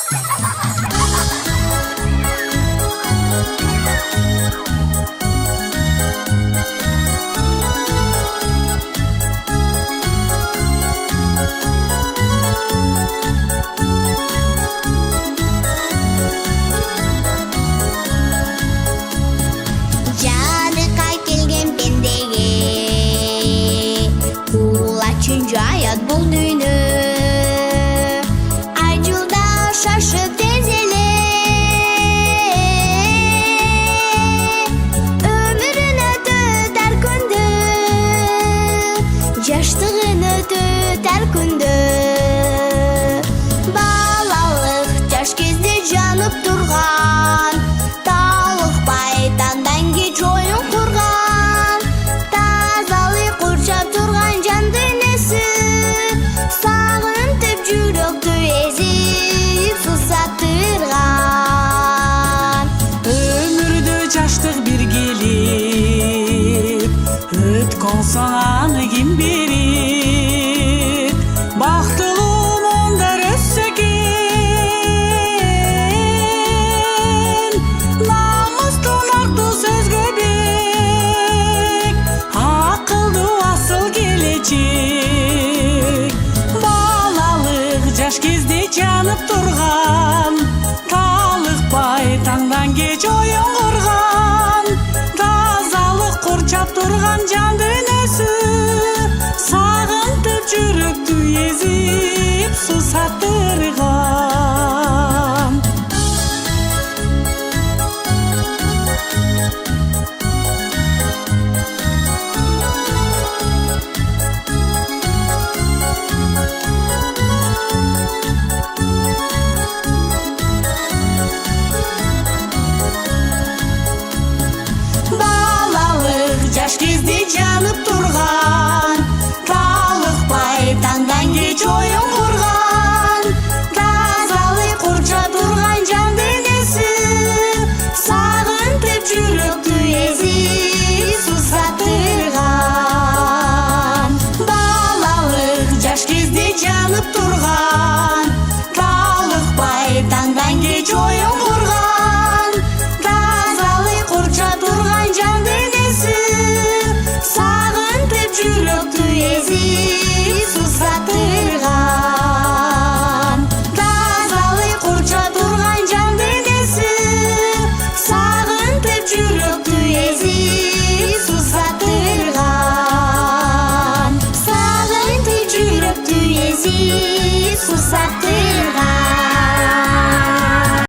Жарыққа келген пендеге кулачын жаят бұл дүні. Айжылда шашып тезеле өмірін өтер күнді, жаштығын өтер күнді. Балалық жаш кезде жанып тұрған, талықпай таңдан кеч ойын құрған, тазалық қоршап тұрған жан дүниесі, сағынтып жүректі езіп сусаттырған. Өмірді жаштық бір келіп, өткөн соң аны ким берет? Бактылуу мондар өссө экен, намыстуу нактуу сөзгө бек, акылдуу асыл келечек. Балалык жаш кезде жанып турган, талыкпай таңдан кеч оюн курган, тазалык курчап турган жан дүнөсү, сагынтып жүрөктү езип сусаттырган. Балалык жаш кезде жанып турган, талыкпай таңдан кеч оюн